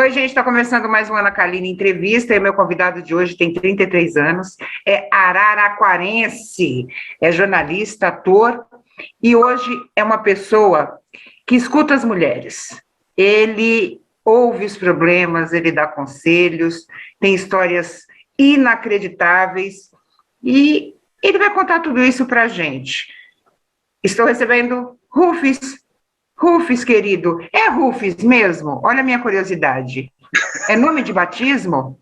Oi, gente, está começando mais um Ana Kaline Entrevista e meu convidado de hoje tem 33 anos, é araraquarense, é jornalista, ator e hoje é uma pessoa que escuta as mulheres. Ele ouve os problemas, ele dá conselhos, tem histórias inacreditáveis e ele vai contar tudo isso para a gente. Estou recebendo Rufus. Rufus, querido, é Rufus mesmo? Olha a minha curiosidade. É nome de batismo?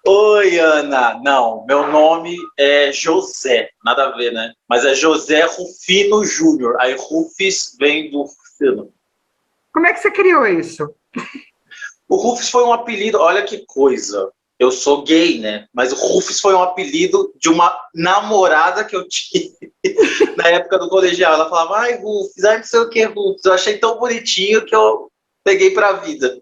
Oi, Ana. Não, meu nome é José, nada a ver, né? Mas é José Rufino Júnior. Aí Rufus vem do Rufino. Como é que você criou isso? O Rufus foi um apelido, olha que coisa. Eu sou gay, né? Mas o Rufus foi um apelido de uma namorada que eu tive na época do colegial. Ela falava, ai, Rufus, ai, não sei o que, Rufus. Eu achei tão bonitinho que eu peguei pra vida.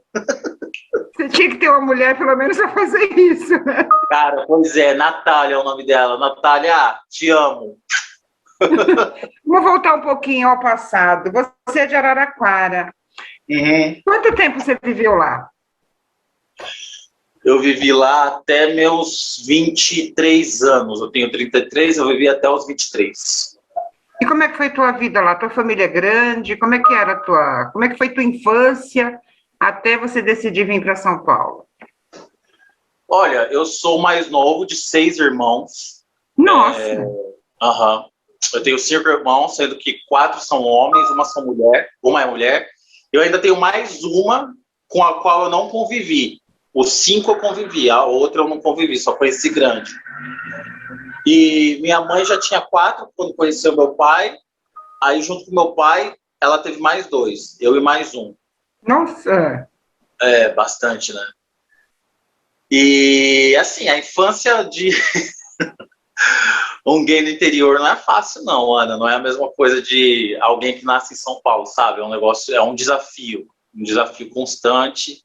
Você tinha que ter uma mulher, pelo menos, a fazer isso, né? Cara, pois é, Natália é o nome dela. Natália, te amo. Vou voltar um pouquinho ao passado. Você é de Araraquara. Uhum. Quanto tempo você viveu lá? Eu vivi lá até meus 23 anos. Eu tenho 33, eu vivi até os 23. E como é que foi tua vida lá? Tua família é grande? Como é que era como é que foi tua infância até você decidir vir para São Paulo? Olha, eu sou o mais novo de 6 irmãos. Nossa! Uhum. Eu tenho 5 irmãos, sendo que 4 são homens, uma é mulher. Eu ainda tenho mais uma com a qual eu não convivi. Os 5 eu convivi, a outra eu não convivi, só foi esse grande. E minha mãe já tinha 4 quando conheceu meu pai. Aí, junto com meu pai, ela teve mais 2, eu e mais um. Nossa! É, bastante, né? E, assim, a infância de um gay no interior não é fácil, não, Ana. Não é a mesma coisa de alguém que nasce em São Paulo, sabe? É um negócio, é um desafio constante,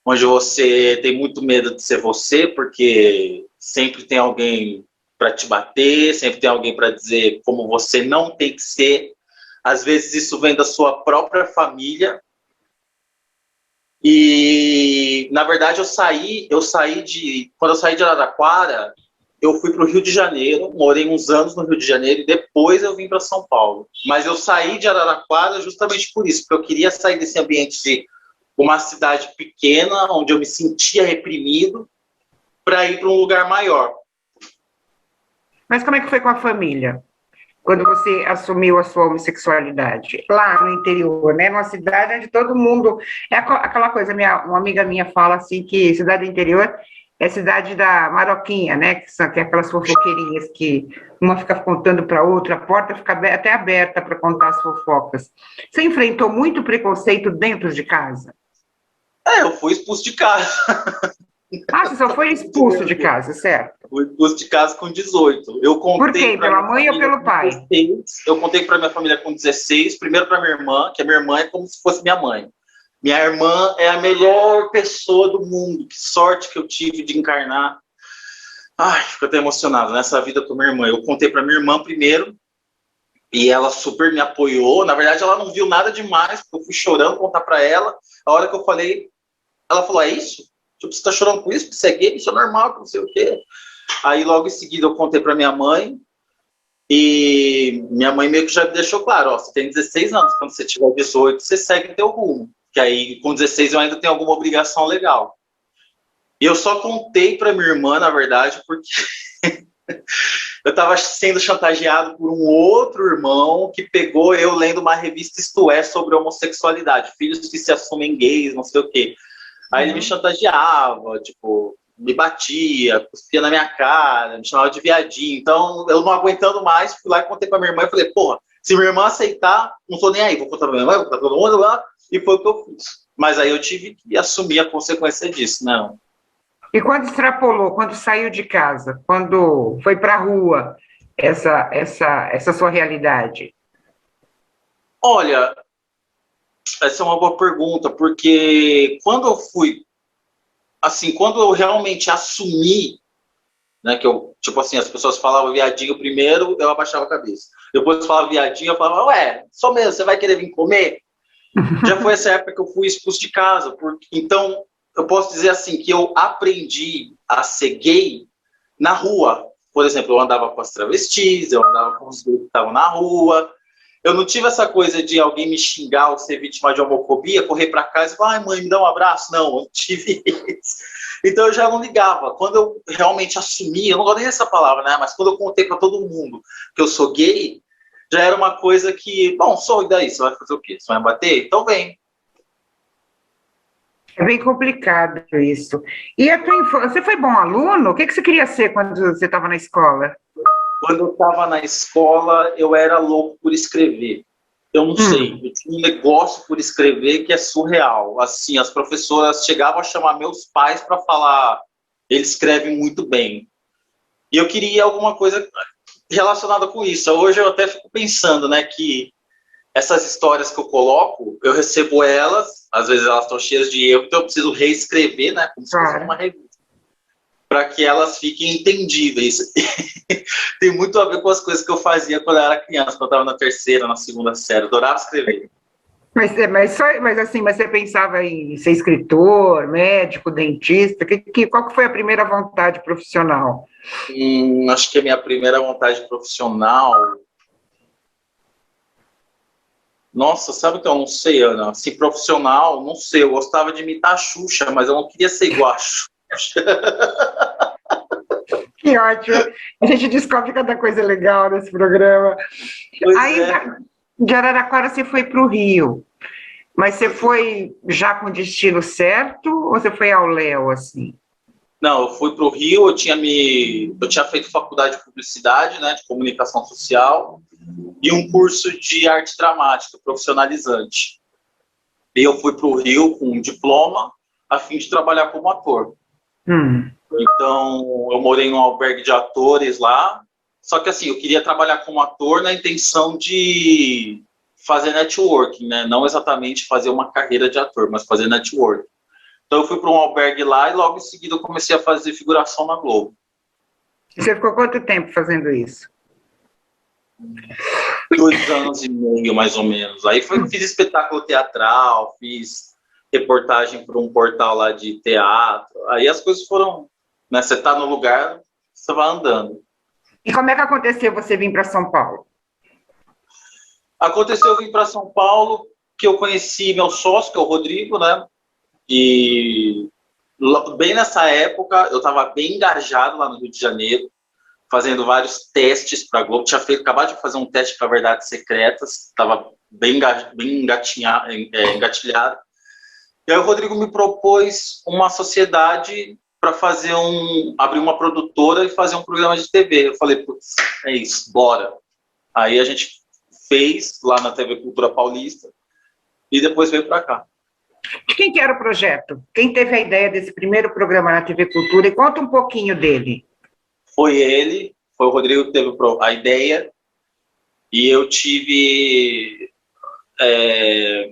onde você tem muito medo de ser você, porque sempre tem alguém para te bater, sempre tem alguém para dizer como você não tem que ser. Às vezes isso vem da sua própria família. E, na verdade, quando eu saí de Araraquara, eu fui para o Rio de Janeiro, morei uns anos no Rio de Janeiro e depois eu vim para São Paulo. Mas eu saí de Araraquara justamente por isso, porque eu queria sair desse ambiente de uma cidade pequena, onde eu me sentia reprimido, para ir para um lugar maior. Mas como é que foi com a família? Quando você assumiu a sua homossexualidade? Lá no interior, né? Numa cidade onde todo mundo... É aquela coisa, uma amiga minha fala assim, que cidade do interior é cidade da maroquinha, né? Que são aquelas fofoqueirinhas que uma fica contando para outra, a porta fica até aberta para contar as fofocas. Você enfrentou muito preconceito dentro de casa? Eu fui expulso de casa. Ah, você só foi expulso de casa, certo? Fui expulso de casa com 18. Por quê? Pela mãe ou pelo pai? 16. Eu contei para minha família com 16. Primeiro para minha irmã, que a minha irmã é como se fosse minha mãe. Minha irmã é a melhor pessoa do mundo. Que sorte que eu tive de encarnar. Ai, fico até emocionado nessa vida com minha irmã. Eu contei para minha irmã primeiro e ela super me apoiou. Na verdade, ela não viu nada demais, porque eu fui chorando contar para ela. A hora que eu falei, ela falou: é isso? Tipo, você tá chorando com isso? Porque você é gay? Isso é normal, não sei o quê. Aí, logo em seguida, eu contei para minha mãe e minha mãe meio que já me deixou claro, ó, você tem 16 anos, quando você tiver 18, você segue teu rumo. Que aí, com 16, eu ainda tenho alguma obrigação legal. E eu só contei para minha irmã, na verdade, porque eu estava sendo chantageado por um outro irmão que pegou eu lendo uma revista Isto É sobre homossexualidade, filhos que se assumem gays, não sei o quê. Aí ele me chantageava, tipo, me batia, cuspia na minha cara, me chamava de viadinho. Então, eu não aguentando mais, fui lá e contei pra minha irmã e falei, porra, se minha irmã aceitar, não tô nem aí, vou contar pra minha mãe, vou contar pra todo mundo lá, e foi o que eu fiz. Mas aí eu tive que assumir a consequência disso, não. E quando extrapolou, quando saiu de casa, quando foi para a rua, essa sua realidade? Olha, essa é uma boa pergunta, porque quando eu fui, assim, quando eu realmente assumi, né, que eu, tipo assim, as pessoas falavam viadinho primeiro, eu abaixava a cabeça. Depois falava viadinho, eu falava, ué, só mesmo, você vai querer vir comer? Já foi essa época que eu fui expulso de casa. Então, eu posso dizer assim, que eu aprendi a ser gay na rua. Por exemplo, eu andava com as travestis, eu andava com os gays que estavam na rua. Eu não tive essa coisa de alguém me xingar ou ser vítima de homofobia, correr para casa e falar, ai, mãe, me dá um abraço. Não, eu não tive isso. Então, eu já não ligava. Quando eu realmente assumi, eu não gosto nem dessa palavra, né? Mas quando eu contei para todo mundo que eu sou gay, já era uma coisa que, bom, sou, e daí? Você vai fazer o quê? Você vai me bater? Então vem. É bem complicado isso. E a tua infância, você foi bom aluno? O que você queria ser quando você estava na escola? Quando eu estava na escola, eu era louco por escrever. Eu não sei, eu tinha um negócio por escrever que é surreal. Assim, as professoras chegavam a chamar meus pais para falar, ele escreve muito bem. E eu queria alguma coisa relacionada com isso. Hoje eu até fico pensando, né, que essas histórias que eu coloco, eu recebo elas, às vezes elas estão cheias de erro, então eu preciso reescrever, né, como se fosse uma revista, para que elas fiquem entendíveis. Tem muito a ver com as coisas que eu fazia quando eu era criança, quando eu estava na terceira, na segunda série, eu adorava escrever. Mas você pensava em ser escritor, médico, dentista? Qual que foi a primeira vontade profissional? Acho que a minha primeira vontade profissional... Nossa, sabe que eu não sei, Ana? Assim, profissional, não sei. Eu gostava de imitar a Xuxa, mas eu não queria ser igual a Xuxa. Que ótimo. A gente descobre cada coisa legal nesse programa. Pois Aí, é. de Araraquara, você foi para o Rio. Mas você foi já com o destino certo ou você foi ao léu, assim? Não, eu fui para o Rio, eu tinha feito faculdade de publicidade, né, de comunicação social, e um curso de arte dramática, profissionalizante. E eu fui para o Rio com um diploma, a fim de trabalhar como ator. Então, eu morei num albergue de atores lá, só que assim, eu queria trabalhar como ator na intenção de fazer networking, né? Não exatamente fazer uma carreira de ator, mas fazer networking. Então, eu fui para um albergue lá e logo em seguida eu comecei a fazer figuração na Globo. E você ficou quanto tempo fazendo isso? 2 anos e meio, mais ou menos. Aí fiz espetáculo teatral, fiz reportagem para um portal lá de teatro. Aí as coisas foram, né? Você está no lugar, você vai andando. E como é que aconteceu você vir para São Paulo? Aconteceu, eu vim para São Paulo, que eu conheci meu sócio, que é o Rodrigo, né? E bem nessa época, eu estava bem engajado lá no Rio de Janeiro, fazendo vários testes para a Globo. Acabado de fazer um teste para Verdades Secretas, estava bem engatilhado. E aí o Rodrigo me propôs uma sociedade para abrir uma produtora e fazer um programa de TV. Eu falei, putz, é isso, bora. Aí a gente fez lá na TV Cultura Paulista e depois veio para cá. De quem que era o projeto? Quem teve a ideia desse primeiro programa na TV Cultura? E conta um pouquinho dele. Foi o Rodrigo que teve a ideia e eu tive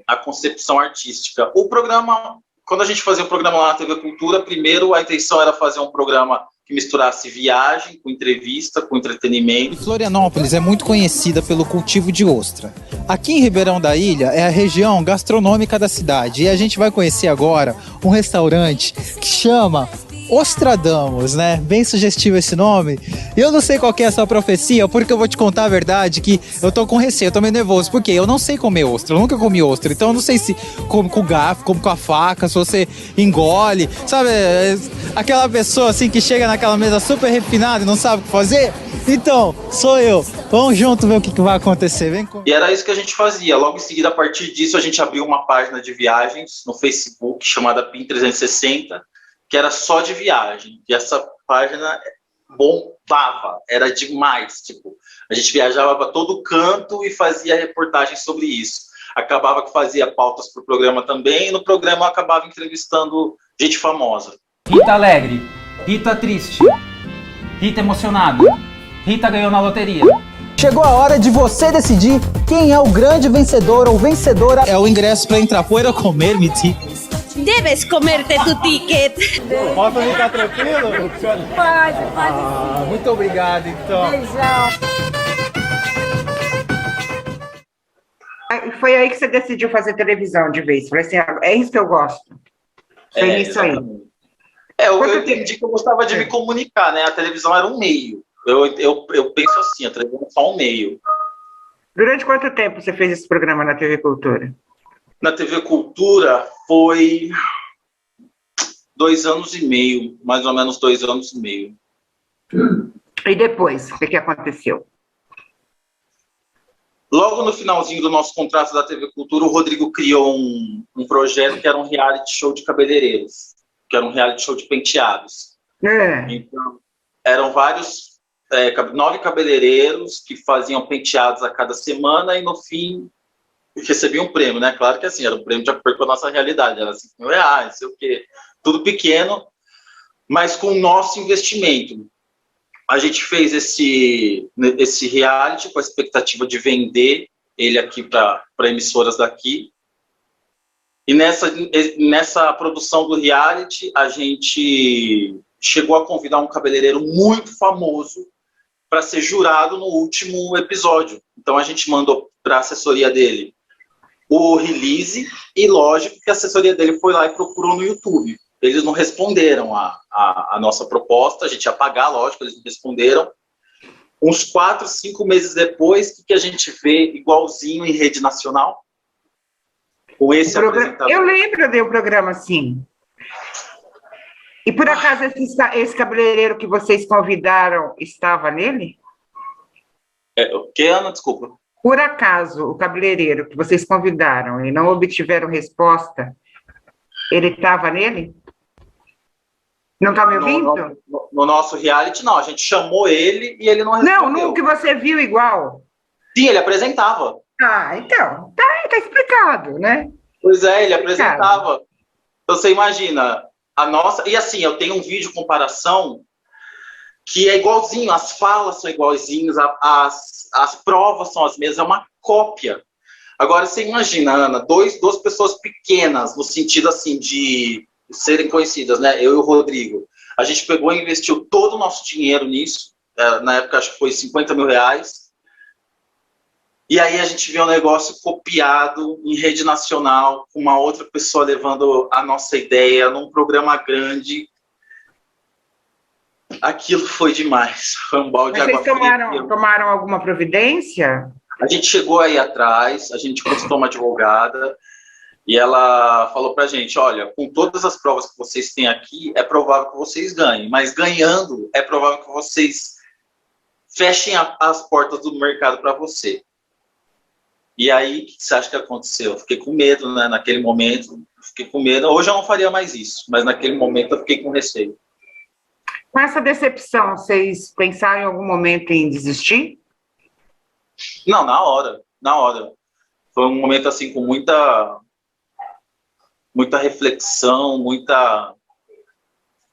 a concepção artística. O programa, quando a gente fazia o programa lá na TV Cultura, primeiro a intenção era fazer um programa que misturasse viagem com entrevista, com entretenimento. E Florianópolis é muito conhecida pelo cultivo de ostra. Aqui em Ribeirão da Ilha é a região gastronômica da cidade e a gente vai conhecer agora um restaurante que chama Ostradamos, né? Bem sugestivo esse nome. Eu não sei qual que é a sua profecia, porque eu vou te contar a verdade que eu tô com receio, eu tô meio nervoso, porque eu não sei comer ostra, eu nunca comi ostra, então eu não sei se come com garfo, come com a faca, se você engole, sabe? Aquela pessoa assim que chega naquela mesa super refinada e não sabe o que fazer. Então, sou eu. Vamos junto ver o que vai acontecer. Vem com... E era isso que a gente fazia. Logo em seguida, a partir disso, a gente abriu uma página de viagens no Facebook chamada PIN 360, que era só de viagem. E essa página bombava, era demais. Tipo, a gente viajava para todo canto e fazia reportagens sobre isso. Acabava que fazia pautas para o programa também, e no programa acabava entrevistando gente famosa. Rita alegre, Rita triste, Rita emocionada, Rita ganhou na loteria. Chegou a hora de você decidir quem é o grande vencedor ou vencedora. É o ingresso para entrar. Puedo comer, mi ticket? Debes comerte tu ticket. Posso ficar tranquilo? Pode. Muito obrigado, então. Beijão. Foi aí que você decidiu fazer televisão de vez. Falei assim, é isso que eu gosto. Foi nisso aí. Exatamente. Eu entendi que eu gostava de me comunicar, né? A televisão era um meio. Eu penso assim, a televisão é só um meio. Durante quanto tempo você fez esse programa na TV Cultura? Na TV Cultura foi 2 anos e meio, mais ou menos 2 anos e meio. E depois, o que aconteceu? Logo no finalzinho do nosso contrato da TV Cultura, o Rodrigo criou um projeto que era um reality show de cabeleireiros, que era um reality show de penteados. Então, eram vários, 9 cabeleireiros que faziam penteados a cada semana e no fim recebiam um prêmio, né? Claro que assim, era um prêmio de acordo com a nossa realidade, era R$5.000, não sei o quê, tudo pequeno, mas com o nosso investimento. A gente fez esse reality com a expectativa de vender ele aqui para emissoras daqui. E nessa produção do reality, a gente chegou a convidar um cabeleireiro muito famoso para ser jurado no último episódio. Então a gente mandou para a assessoria dele o release e, lógico, que a assessoria dele foi lá e procurou no YouTube. Eles não responderam a nossa proposta, a gente ia pagar, lógico, eles não responderam. Uns 4, 5 meses depois, o que a gente vê igualzinho em rede nacional? Com esse apresentador. Eu lembro de um programa assim. E por acaso esse cabeleireiro que vocês convidaram estava nele? O que, Ana? Desculpa. Por acaso o cabeleireiro que vocês convidaram e não obtiveram resposta, ele estava nele? Não está me ouvindo? No nosso reality, não. A gente chamou ele e ele não respondeu. Não, no que você viu igual. Sim, ele apresentava. Ah, então, tá explicado, né? Pois é, ele apresentava. Então, você imagina, a nossa... E assim, eu tenho um vídeo de comparação que é igualzinho, as falas são igualzinhas, as provas são as mesmas, é uma cópia. Agora, você imagina, Ana, duas pessoas pequenas, no sentido assim de serem conhecidas, né? Eu e o Rodrigo. A gente pegou e investiu todo o nosso dinheiro nisso. Na época, acho que foi R$50.000. E aí a gente vê um negócio copiado em rede nacional, com uma outra pessoa levando a nossa ideia num programa grande. Aquilo foi demais. Foi um balde de água fria. Vocês tomaram alguma providência? A gente chegou aí atrás, a gente consultou uma advogada, e ela falou pra gente, olha, com todas as provas que vocês têm aqui, é provável que vocês ganhem, mas ganhando, é provável que vocês fechem as portas do mercado para você. E aí, o que você acha que aconteceu? Eu fiquei com medo, né? Naquele momento, fiquei com medo. Hoje eu não faria mais isso, mas naquele momento eu fiquei com receio. Com essa decepção, vocês pensaram em algum momento em desistir? Não, na hora. Foi um momento assim com muita reflexão, muita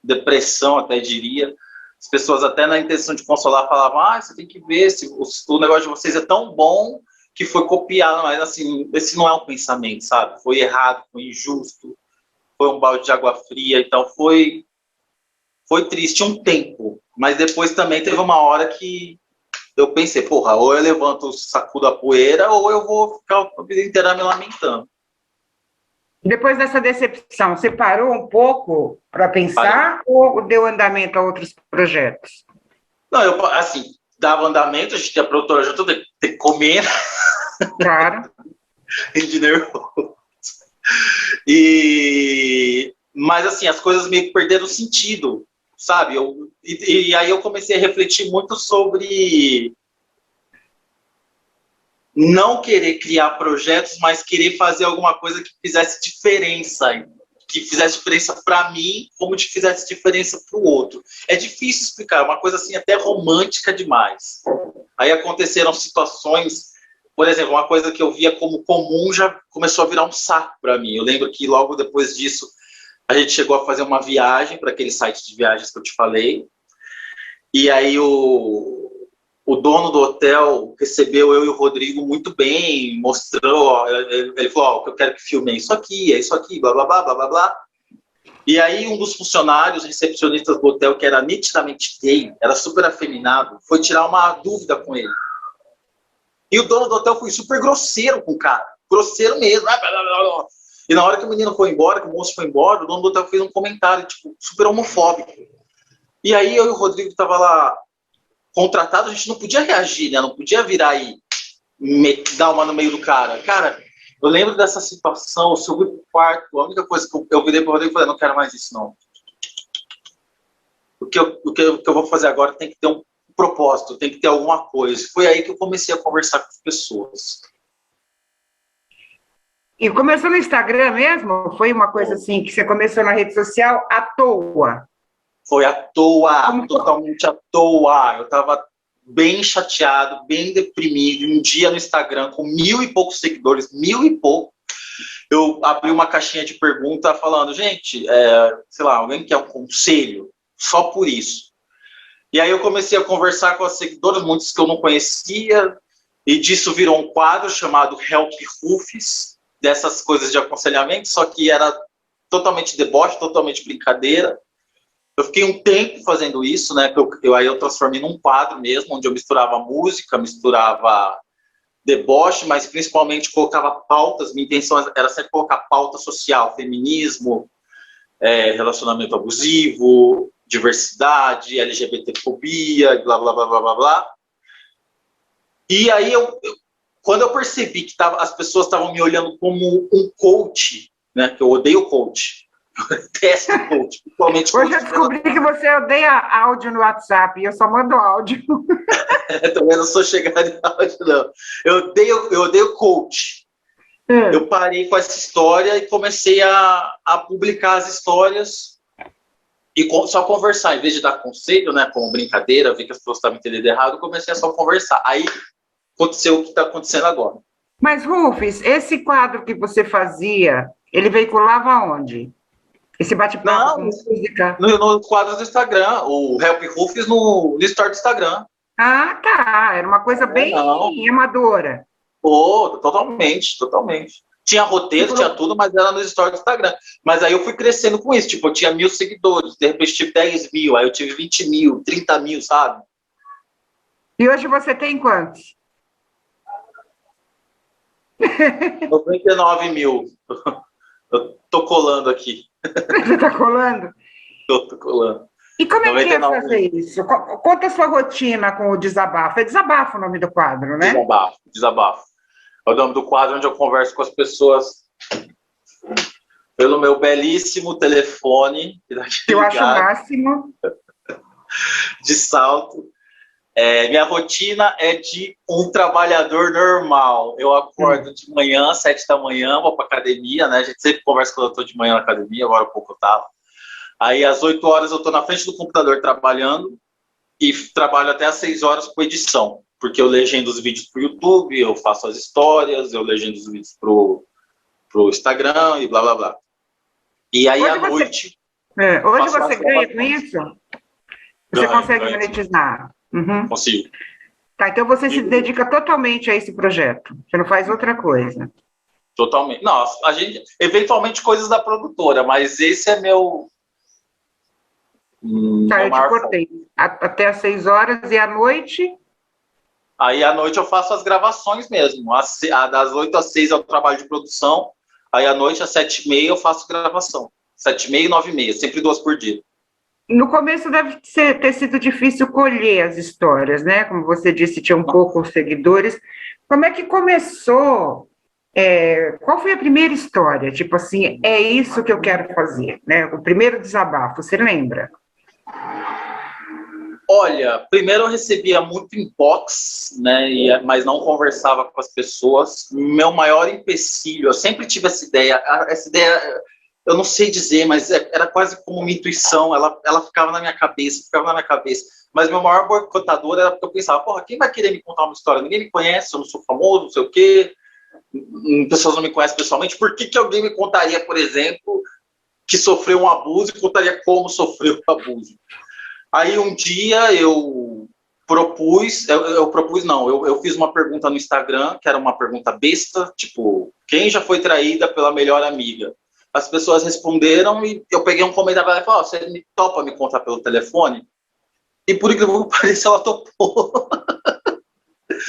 depressão, até diria. As pessoas até na intenção de consolar falavam, você tem que ver, se o negócio de vocês é tão bom que foi copiado, mas assim, esse não é um pensamento, sabe? Foi errado, foi injusto, foi um balde de água fria, então foi triste um tempo, mas depois também teve uma hora que eu pensei, porra, ou eu levanto, sacudo a poeira, ou eu vou ficar a vida inteira me lamentando. Depois dessa decepção, você parou um pouco para pensar ou deu andamento a outros projetos? Não, eu, assim, dava andamento, a gente tinha produtora junto, tem que comer. Claro. De nervoso. Mas, assim, as coisas meio que perderam sentido, sabe? E aí eu comecei a refletir muito sobre não querer criar projetos, mas querer fazer alguma coisa que fizesse diferença para mim, como que fizesse diferença para o outro. É difícil explicar, é uma coisa assim até romântica demais. Aí aconteceram situações, por exemplo, uma coisa que eu via como comum já começou a virar um saco para mim. Eu lembro que logo depois disso a gente chegou a fazer uma viagem para aquele site de viagens que eu te falei, e aí o dono do hotel recebeu eu e o Rodrigo muito bem, mostrou, ele falou, o que eu quero que filme é isso aqui, blá, blá, blá, blá, blá, blá. E aí um dos funcionários recepcionistas do hotel, que era nitidamente gay, era super afeminado, foi tirar uma dúvida com ele. E o dono do hotel foi super grosseiro com o cara. Grosseiro mesmo. E na hora que o menino foi embora, que o moço foi embora, o dono do hotel fez um comentário, tipo, super homofóbico. E aí eu e o Rodrigo tava lá contratado, a gente não podia reagir, né? Não podia virar e dar uma no meio do cara. Cara, eu lembro dessa situação, eu subi pro quarto, a única coisa que eu virei pro Rodrigo e falei, não quero mais isso, não. O que eu vou fazer agora tem que ter um propósito, tem que ter alguma coisa. Foi aí que eu comecei a conversar com as pessoas. E começou no Instagram mesmo? Foi uma coisa assim, que você começou na rede social à toa? Foi à toa, totalmente à toa. Eu tava bem chateado, bem deprimido. Um dia no Instagram, com 1.000 e poucos seguidores, 1.000 e pouco, eu abri uma caixinha de pergunta falando, gente, sei lá, alguém quer um conselho? Só por isso. E aí eu comecei a conversar com as seguidoras, muitos que eu não conhecia, e disso virou um quadro chamado Help Rufus, dessas coisas de aconselhamento, só que era totalmente deboche, totalmente brincadeira. Eu fiquei um tempo fazendo isso, né? Aí eu transformei num quadro mesmo, onde eu misturava música, misturava deboche, mas principalmente colocava pautas. Minha intenção era sempre colocar pauta social, feminismo, relacionamento abusivo, diversidade, LGBTfobia, blá, blá, blá, blá, blá, blá. E aí, quando eu percebi que as pessoas estavam me olhando como um coach, né? Que eu odeio coach. Eu detesto coach. Principalmente Hoje eu descobri que você odeia áudio no WhatsApp, e eu só mando áudio. Também não sou chegado em áudio, não. Eu odeio coach. Eu parei com essa história e comecei a publicar as histórias e só conversar. Em vez de dar conselho, né, como brincadeira, ver que as pessoas estavam entendendo errado, eu comecei a só conversar. Aí aconteceu o que está acontecendo agora. Mas, Rufus, esse quadro que você fazia, ele veiculava onde? Esse bate-papo com música? Nos quadros do Instagram, o Help Rufus no story do Instagram. Ah, tá. Era uma coisa bem amadora. Totalmente. Tinha roteiro, tinha tudo, mas era nos stories do Instagram. Mas aí eu fui crescendo com isso. Tipo, eu tinha 1.000 seguidores, de repente tive 10.000, aí eu tive 20.000, 30.000, sabe? E hoje você tem quantos? 99.000. Eu tô colando aqui. Você tá colando? Eu tô colando. E como é que é fazer isso? Conta a sua rotina com o desabafo. É desabafo o nome do quadro, né? Desabafo. É o nome do quadro onde eu converso com as pessoas pelo meu belíssimo telefone. Eu acho o máximo. De salto. Minha rotina é de um trabalhador normal. Eu acordo de manhã, 7 da manhã, vou para academia, né? A gente sempre conversa quando eu estou de manhã na academia, agora há pouco eu estava. Aí, às 8 horas, eu estou na frente do computador trabalhando e trabalho até às 6 horas com edição, porque eu legendo os vídeos para o YouTube, eu faço as histórias, eu legendo os vídeos para o Instagram e blá, blá, blá. E aí, à noite... Hoje você ganha com isso? Você consegue monetizar? Uhum. Consigo. Tá, então você se dedica totalmente a esse projeto. Você não faz outra coisa. Totalmente. Não, a gente, eventualmente, coisas da produtora, mas esse é meu... Tá, eu te cortei. Até às 6 horas e à noite? Aí à noite eu faço as gravações mesmo. Das 8 às 6 é o trabalho de produção. Aí à noite, às 7h30, eu faço gravação. 7h30 e 9h30, sempre 2 por dia. No começo deve ter sido difícil colher as histórias, né? Como você disse, tinha poucos seguidores. Como é que começou? Qual foi a primeira história? Tipo assim, é isso que eu quero fazer, né? O primeiro desabafo, você lembra? Olha, primeiro eu recebia muito inbox, né? Mas não conversava com as pessoas. Meu maior empecilho, eu sempre tive essa ideia. Eu não sei dizer, mas era quase como uma intuição, ela ficava na minha cabeça, Mas meu maior boicotador era porque eu pensava, porra, quem vai querer me contar uma história? Ninguém me conhece, eu não sou famoso, não sei o quê, pessoas não me conhecem pessoalmente, por que alguém me contaria, por exemplo, que sofreu um abuso e contaria como sofreu o abuso? Aí um dia eu fiz uma pergunta no Instagram, que era uma pergunta besta, tipo, quem já foi traída pela melhor amiga? As pessoas responderam e eu peguei um comentário e falei, você me topa me contar pelo telefone? E por incrível que pareça, ela topou.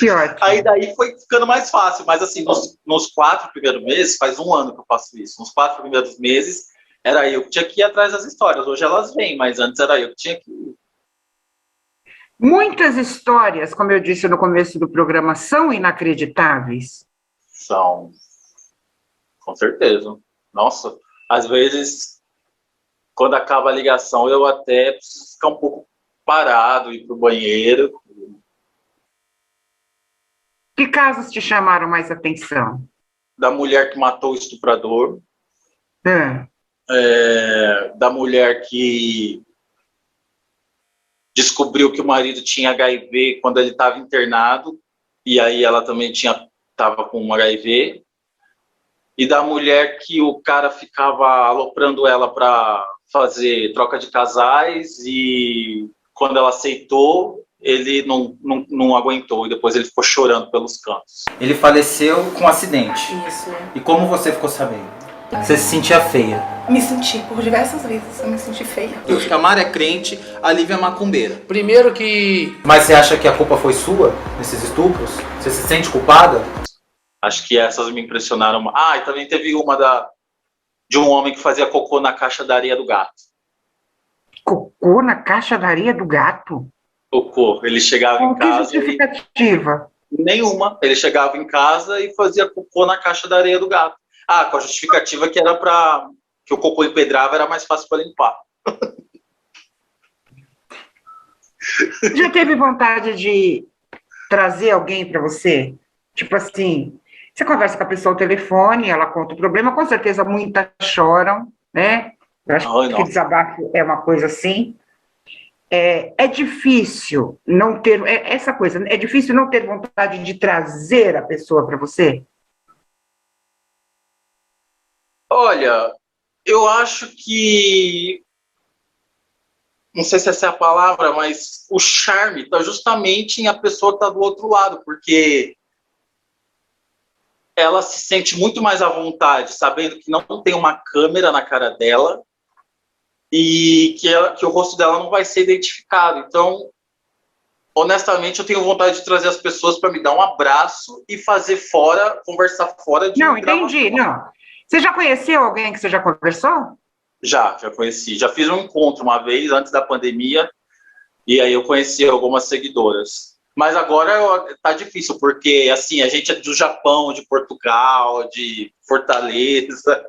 Que ótimo. Aí daí foi ficando mais fácil, mas assim, nos 4 primeiros meses, faz um ano que eu faço isso, nos 4 primeiros meses, era eu que tinha que ir atrás das histórias. Hoje elas vêm, mas antes era eu que tinha que ir. Muitas histórias, como eu disse no começo do programa, são inacreditáveis. São, com certeza. Nossa, às vezes, quando acaba a ligação, eu até preciso ficar um pouco parado, ir pro banheiro. Que casos te chamaram mais atenção? Da mulher que matou o estuprador, Ah, da mulher que descobriu que o marido tinha HIV quando ele estava internado, e aí ela também estava com HIV, e da mulher que o cara ficava aloprando ela para fazer troca de casais, e quando ela aceitou, ele não aguentou, e depois ele ficou chorando pelos cantos. Ele faleceu com um acidente. Isso. E como você ficou sabendo? Você se sentia feia. Me senti, por diversas vezes, eu me senti feia. A Mara é crente, a Lívia é macumbeira. Primeiro que... Mas você acha que a culpa foi sua nesses estupros? Você se sente culpada? Acho que essas me impressionaram. E também teve uma de um homem que fazia cocô na caixa da areia do gato. cocô na caixa da areia do gato? Cocô. Ele chegava em Com que casa... justificativa? Nenhuma. Ele chegava em casa e fazia cocô na caixa da areia do gato. Com a justificativa que era que o cocô empedrava, era mais fácil para limpar. Já teve vontade de trazer alguém para você? Tipo assim, você conversa com a pessoa ao telefone, ela conta o problema, com certeza muitas choram, né? Eu acho que desabafo é uma coisa assim. É difícil não ter, essa coisa, é difícil não ter vontade de trazer a pessoa para você? Olha, eu acho que, não sei se essa é a palavra, mas o charme está justamente em a pessoa que está do outro lado, porque ela se sente muito mais à vontade, sabendo que não tem uma câmera na cara dela e que o rosto dela não vai ser identificado. Então, honestamente, eu tenho vontade de trazer as pessoas para me dar um abraço e conversar fora de Não, entendi, não. Você já conheceu alguém que você já conversou? Já conheci. Já fiz um encontro uma vez, antes da pandemia, e aí eu conheci algumas seguidoras. Mas agora tá difícil, porque assim, a gente é do Japão, de Portugal, de Fortaleza.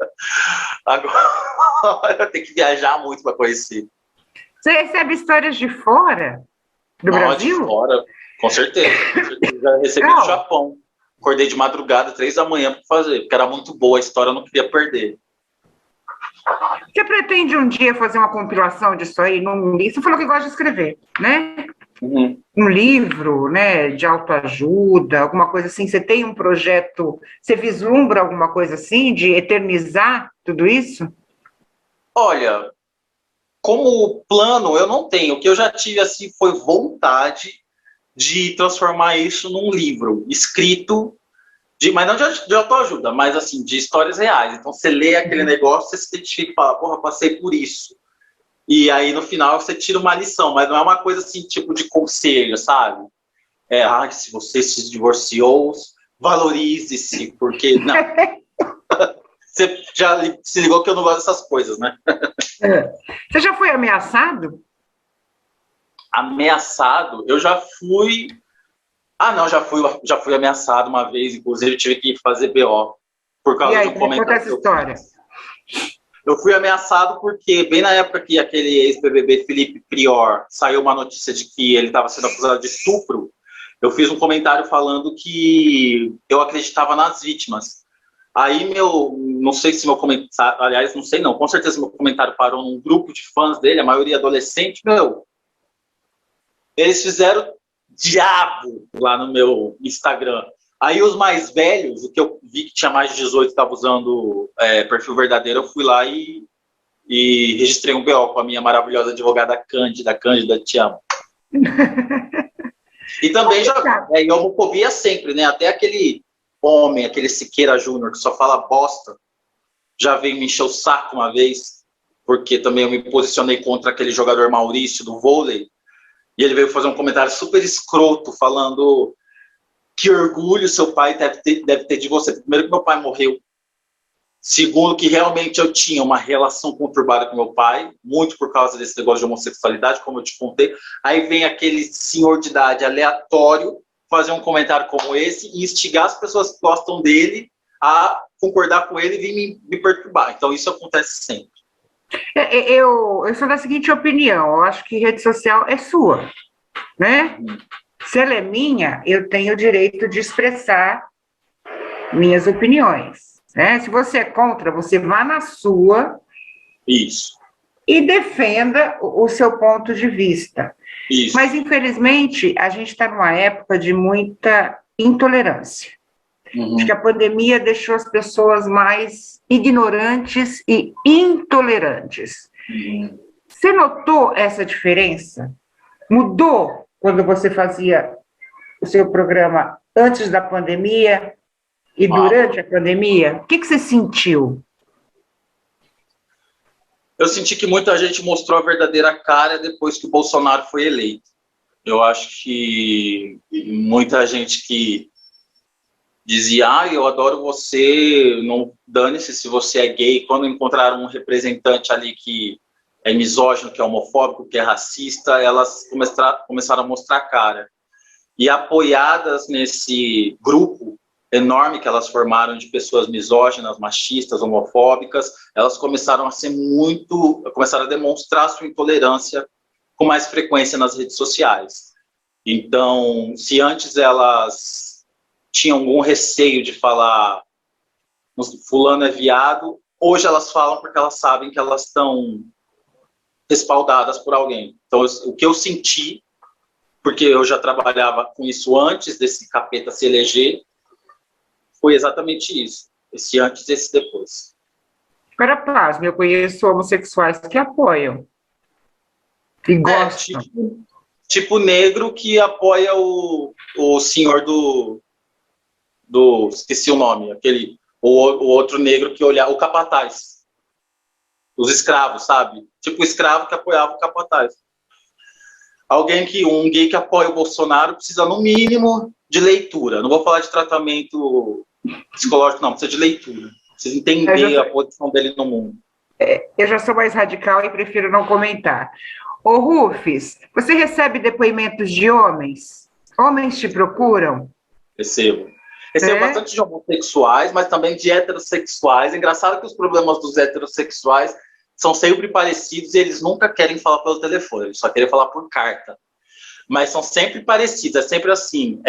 Agora eu tenho que viajar muito para conhecer. Você recebe histórias de fora do Brasil? De fora, com certeza. Já recebi do Japão. Acordei de madrugada, 3 da manhã para fazer, porque era muito boa a história, eu não queria perder. Você pretende um dia fazer uma compilação disso aí? Você falou que gosta de escrever, né? Uhum. Um livro, né, de autoajuda, alguma coisa assim. Você tem um projeto, você vislumbra alguma coisa assim, de eternizar tudo isso? Olha, como plano, eu não tenho. O que eu já tive assim foi vontade de transformar isso num livro escrito, mas não de autoajuda, mas assim, de histórias reais. Então você lê aquele negócio, você se identifica e fala, porra, passei por isso. E aí no final você tira uma lição, mas não é uma coisa assim, tipo de conselho, sabe? Se você se divorciou, valorize-se, porque não. Você já se ligou que eu não gosto dessas coisas, né? Você já foi ameaçado? Ameaçado? Eu já fui... já fui ameaçado uma vez, inclusive eu tive que fazer BO por causa de um comentário. Conta essa história. Eu fui ameaçado porque, bem na época que aquele ex-BBB Felipe Prior saiu uma notícia de que ele estava sendo acusado de estupro, eu fiz um comentário falando que eu acreditava nas vítimas. Aí não sei se meu comentário, aliás, não sei não, com certeza meu comentário parou num grupo de fãs dele, a maioria adolescente, eles fizeram diabo lá no meu Instagram. Aí os mais velhos, o que eu vi que tinha mais de 18 estava usando perfil verdadeiro, eu fui lá e registrei um BO com a minha maravilhosa advogada Cândida. Cândida, te amo. E também e homofobia sempre, né? Até aquele homem, aquele Siqueira Júnior, que só fala bosta, já veio me encher o saco uma vez, porque também eu me posicionei contra aquele jogador Maurício do vôlei, e ele veio fazer um comentário super escroto, falando que orgulho seu pai deve ter de você. Primeiro que meu pai morreu. Segundo, que realmente eu tinha uma relação conturbada com meu pai, muito por causa desse negócio de homossexualidade, como eu te contei. Aí vem aquele senhor de idade aleatório fazer um comentário como esse e instigar as pessoas que gostam dele a concordar com ele e vir me perturbar. Então, isso acontece sempre. Eu sou da seguinte opinião, eu acho que rede social é sua, né? Se ela é minha, eu tenho o direito de expressar minhas opiniões, né? Se você é contra, você vá na sua Isso. e defenda o seu ponto de vista. Isso. Mas, infelizmente, a gente está numa época de muita intolerância. Acho que a pandemia deixou as pessoas mais ignorantes e intolerantes. Você notou essa diferença? Mudou quando você fazia o seu programa antes da pandemia e durante a pandemia? O que você sentiu? Eu senti que muita gente mostrou a verdadeira cara depois que o Bolsonaro foi eleito. Eu acho que muita gente que dizia, eu adoro você, não dane-se se você é gay. Quando encontraram um representante ali que é misógino, que é homofóbico, que é racista, elas começaram a mostrar a cara. E apoiadas nesse grupo enorme que elas formaram de pessoas misóginas, machistas, homofóbicas, elas começaram a demonstrar sua intolerância com mais frequência nas redes sociais. Então, se antes elas tinham algum receio de falar fulano é viado, hoje elas falam porque elas sabem que elas estão respaldadas por alguém. Então, o que eu senti, porque eu já trabalhava com isso antes desse capeta se eleger, foi exatamente isso. Esse antes e esse depois. Agora, pasme, eu conheço homossexuais que apoiam. E gostam. Tipo negro que apoia o senhor do esqueci o nome, o outro negro que olhava, o capataz. Os escravos, sabe? Tipo o escravo que apoiava o capataz. Um gay que apoia o Bolsonaro precisa, no mínimo, de leitura. Não vou falar de tratamento psicológico, não. Precisa de leitura. Precisa entender a posição dele no mundo. Eu já sou mais radical e prefiro não comentar. Ô, Rufus, você recebe depoimentos de homens? Homens te procuram? Recebo bastante de homossexuais, mas também de heterossexuais. É engraçado que os problemas dos heterossexuais são sempre parecidos e eles nunca querem falar pelo telefone, eles só querem falar por carta. Mas são sempre parecidos, é sempre assim.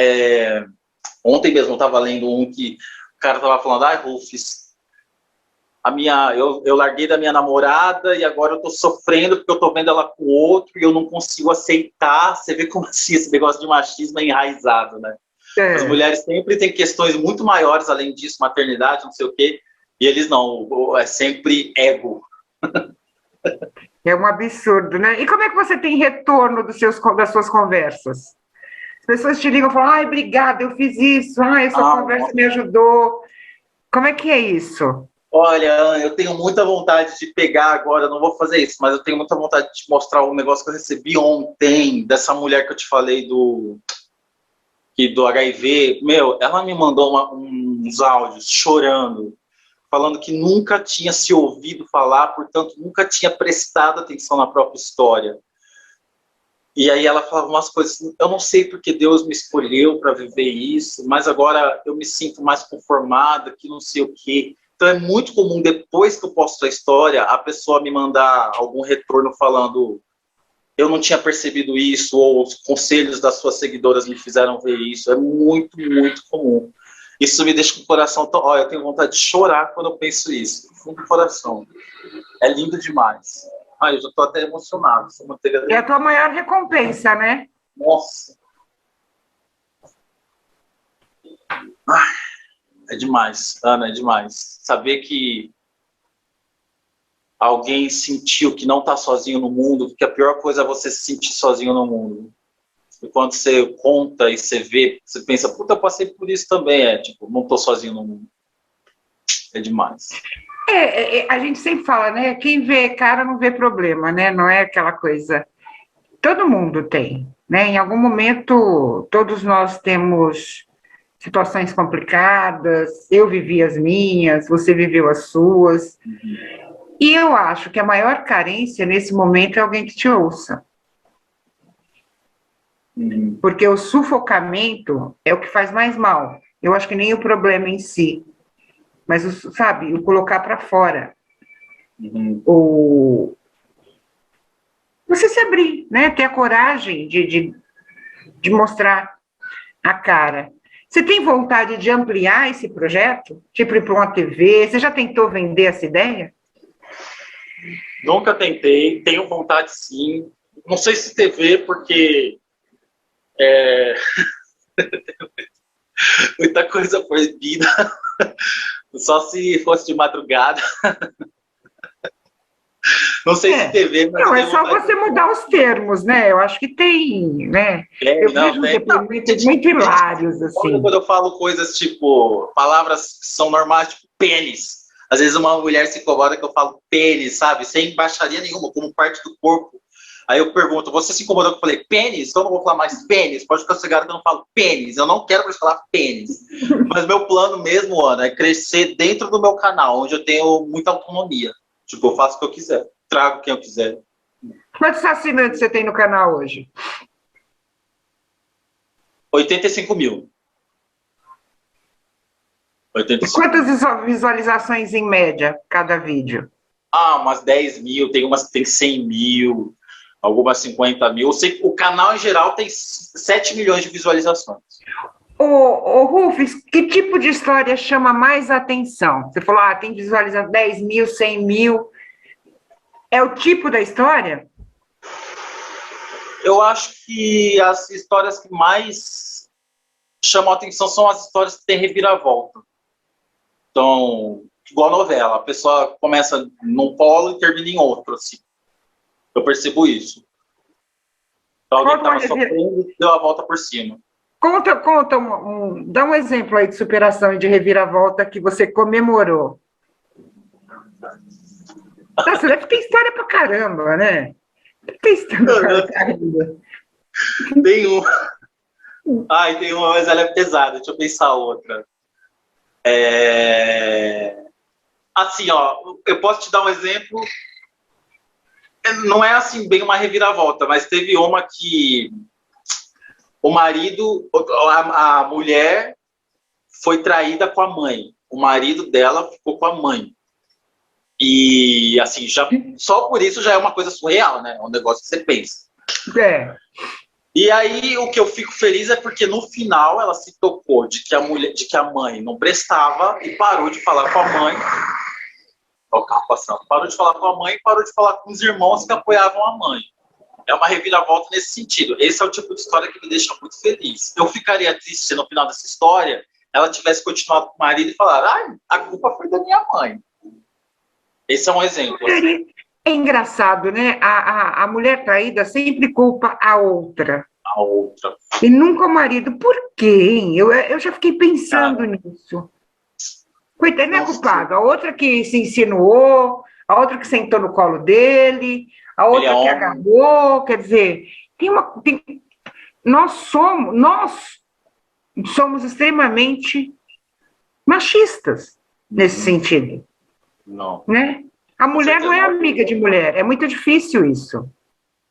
Ontem mesmo eu estava lendo um que o cara estava falando, Rufus, eu larguei da minha namorada e agora eu estou sofrendo porque eu estou vendo ela com outro e eu não consigo aceitar. Você vê como assim esse negócio de machismo é enraizado, né? As mulheres sempre têm questões muito maiores, além disso, maternidade, não sei o quê, e eles não, é sempre ego. É um absurdo, né? E como é que você tem retorno das suas conversas? As pessoas te ligam e falam, obrigada, eu fiz isso, essa conversa me ajudou. Como é que é isso? Olha, eu tenho muita vontade de pegar agora, não vou fazer isso, mas eu tenho muita vontade de te mostrar um negócio que eu recebi ontem, dessa mulher que eu te falei do HIV. Ela me mandou uns áudios chorando, falando que nunca tinha se ouvido falar, portanto, nunca tinha prestado atenção na própria história. E aí ela falava umas coisas, eu não sei porque Deus me escolheu para viver isso, mas agora eu me sinto mais conformada, que não sei o quê. Então é muito comum, depois que eu posto a história, a pessoa me mandar algum retorno falando, eu não tinha percebido isso, ou os conselhos das suas seguidoras me fizeram ver isso. É muito, muito comum. Isso me deixa com o coração tão... eu tenho vontade de chorar quando eu penso isso. No fundo do coração. É lindo demais. Eu já estou até emocionado. É a tua maior recompensa, né? Nossa. É demais, Ana, é demais. Saber que alguém sentiu que não está sozinho no mundo, porque a pior coisa é você se sentir sozinho no mundo. E quando você conta e você vê, você pensa, puta, eu passei por isso também. Não estou sozinho no mundo. É demais. A gente sempre fala, né? Quem vê cara não vê problema, né? Não é aquela coisa. Todo mundo tem, né? Em algum momento, todos nós temos situações complicadas, eu vivi as minhas, você viveu as suas. E eu acho que a maior carência nesse momento é alguém que te ouça. Porque o sufocamento é o que faz mais mal. Eu acho que nem o problema em si, mas, sabe, o colocar para fora. O você se abrir, né? Ter a coragem de mostrar a cara. Você tem vontade de ampliar esse projeto? Tipo, ir para uma TV? Você já tentou vender essa ideia? Nunca tentei, tenho vontade sim. Não sei se TV, porque muita coisa proibida. Só se fosse de madrugada. Não sei se TV, mas não, é tenho só vontade. você mudar os termos, né? Eu acho que tem, né? Eu Não, vejo tem. depoimentos muito hilários, assim. Quando eu falo coisas tipo, palavras que são normais, tipo pênis. Às vezes uma mulher se incomoda que eu falo pênis, sabe? Sem baixaria nenhuma, como parte do corpo. Aí eu pergunto, você se incomodou que eu falei pênis? Então eu não vou falar mais pênis. Pode ficar sossegado que eu não falo pênis. Eu não quero mais falar pênis. Mas meu plano mesmo, Ana, é crescer dentro do meu canal, onde eu tenho muita autonomia. Tipo, eu faço o que eu quiser. Trago quem eu quiser. Quantos assinantes você tem no canal hoje? 85 mil. E 85. quantas visualizações em média cada vídeo? Umas 10 mil, tem umas que tem 100 mil, algumas 50 mil. Eu sei que o canal em geral tem 7 milhões de visualizações. Ô, Rufus, que tipo de história chama mais atenção? Você falou, tem visualização 10 mil, 100 mil. É o tipo da história? Eu acho que as histórias que mais chamam a atenção são as histórias que têm reviravolta. Então, igual novela, a pessoa começa num polo e termina em outro, assim. Eu percebo isso. Então, alguém que estava sofrendo deu a volta por cima. Conta, dá um exemplo aí de superação e de reviravolta que você comemorou. Nossa, deve ter história pra caramba, né? Tem história pra caramba. Tem uma. Tem uma, mas ela é pesada. Deixa eu pensar outra. Assim, ó, eu posso te dar um exemplo. Não é assim bem uma reviravolta, mas teve uma que o marido, a mulher foi traída com a mãe. O marido dela ficou com a mãe. E, assim, só por isso já é uma coisa surreal, né? É um negócio que você pensa. E aí, o que eu fico feliz é porque no final ela se tocou de que a mãe não prestava e parou de falar com a mãe. Olha o carro passando. Parou de falar com a mãe e parou de falar com os irmãos que apoiavam a mãe. É uma reviravolta nesse sentido. Esse é o tipo de história que me deixa muito feliz. Eu ficaria triste se no final dessa história ela tivesse continuado com o marido e falar: a culpa foi da minha mãe. Esse é um exemplo. Assim. É engraçado, né? A mulher traída sempre culpa a outra. A outra. E nunca o marido. Por quê, hein? Eu já fiquei pensando nisso. Coitada, não é culpado. A outra que se insinuou, a outra que sentou no colo dele, a outra que agarrou. Quer dizer, nós somos extremamente machistas nesse sentido. Não. Né? A mulher não é amiga de mulher, é muito difícil isso.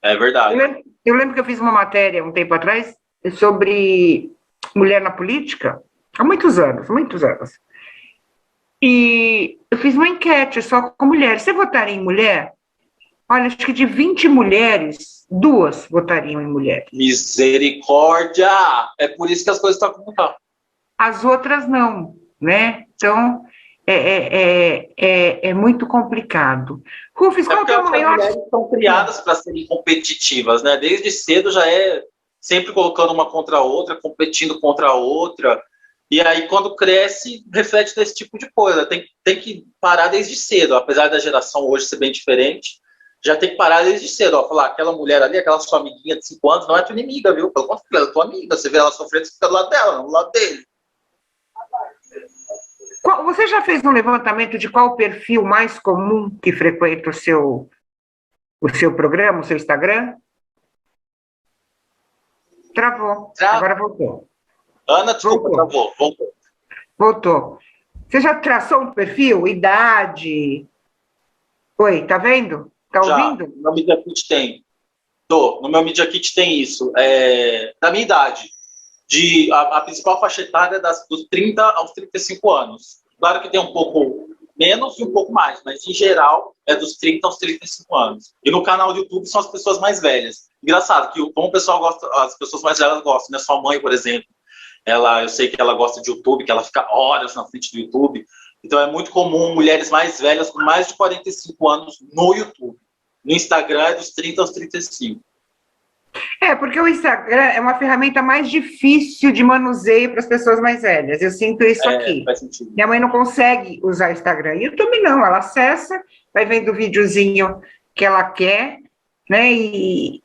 É verdade. Eu lembro que eu fiz uma matéria um tempo atrás sobre mulher na política, há muitos anos. E eu fiz uma enquete só com mulheres. Você votaria em mulher? Olha, acho que de 20 mulheres, 2 votariam em mulher. Misericórdia! É por isso que as coisas estão como estão. As outras não, né? Então, é muito complicado. Rufus, qual é o maior... As mulheres são criadas para serem competitivas, né? Desde cedo já é sempre colocando uma contra a outra, competindo contra a outra. E aí, quando cresce, reflete nesse tipo de coisa. Tem que parar desde cedo. Apesar da geração hoje ser bem diferente, já tem que parar desde cedo. Ó, falar, aquela mulher ali, aquela sua amiguinha de 5 anos, não é tua inimiga, viu? Pelo contrário, ela é tua amiga. Você vê ela sofrendo, você fica do lado dela, não do lado dele. Você já fez um levantamento de qual o perfil mais comum que frequenta o seu programa, o seu Instagram? Travou. Agora voltou. Ana, desculpa, Voltou. travou. Voltou. Voltou. Você já traçou um perfil? Idade? Oi, tá vendo? Tá Já, ouvindo? no meu Media Kit tem. No meu Media Kit tem isso. Da minha idade. A principal faixa etária é dos 30 aos 35 anos. Claro que tem um pouco menos e um pouco mais, mas em geral é dos 30 aos 35 anos. E no canal do YouTube são as pessoas mais velhas. Engraçado que como o pessoal gosta, as pessoas mais velhas gostam, né? Sua mãe, por exemplo, eu sei que ela gosta de YouTube, que ela fica horas na frente do YouTube. Então é muito comum mulheres mais velhas com mais de 45 anos no YouTube. No Instagram é dos 30 aos 35. Porque o Instagram é uma ferramenta mais difícil de manuseio para as pessoas mais velhas. Eu sinto isso aqui. Faz sentido. Minha mãe não consegue usar o Instagram. YouTube não, ela acessa, vai vendo o videozinho que ela quer, né? E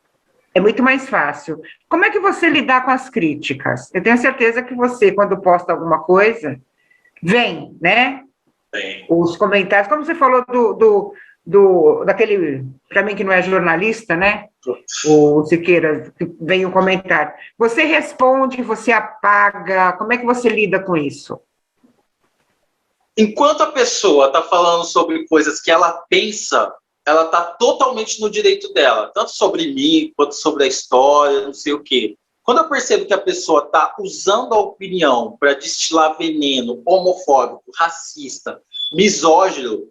é muito mais fácil. Como é que você lidar com as críticas? Eu tenho certeza que você, quando posta alguma coisa, vem, né? Bem, Os comentários, como você falou daquele, para mim que não é jornalista, né? O Siqueira, que vem um comentário. Você responde, você apaga, como é que você lida com isso? enquanto a pessoa está falando sobre coisas que ela pensa, ela está totalmente no direito dela, tanto sobre mim, quanto sobre a história, não sei o quê. Quando eu percebo que a pessoa está usando a opinião para destilar veneno homofóbico, racista, misógino,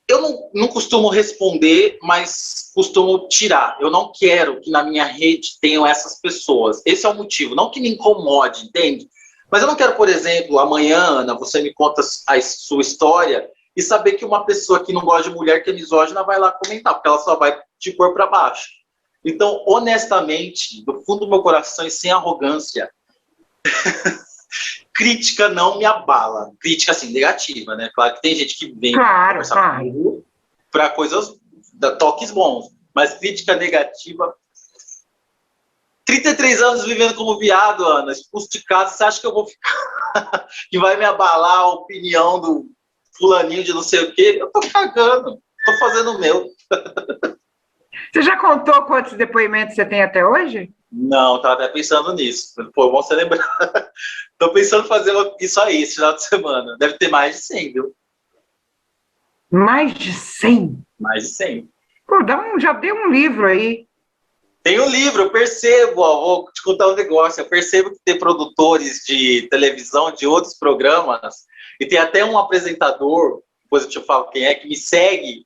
eu não costumo responder, mas costumo tirar. Eu não quero que na minha rede tenham essas pessoas. Esse é o motivo. Não que me incomode, entende? Mas eu não quero, por exemplo, amanhã, Ana, você me conta a sua história e saber que uma pessoa que não gosta de mulher, que é misógina, vai lá comentar, porque ela só vai te pôr para baixo. Então, honestamente, do fundo do meu coração e sem arrogância, crítica não me abala. Crítica, assim, negativa, né? Claro que tem gente que vem conversar comigo para coisas, toques bons, mas crítica negativa. 33 anos vivendo como viado, Ana, expulso de casa, você acha que eu vou ficar, que vai me abalar a opinião do fulaninho de não sei o quê? Eu tô cagando, tô fazendo o meu. Você já contou quantos depoimentos você tem até hoje? Não, tava até pensando nisso. Pô, bom você lembrar. Tô pensando em fazer isso aí, esse final de semana. Deve ter mais de 100, viu? Mais de 100? Mais de 100. Pô, já deu um livro aí. Tem um livro, eu percebo, vou te contar um negócio, eu percebo que tem produtores de televisão, de outros programas, e tem até um apresentador, depois eu te falo quem é, que me segue,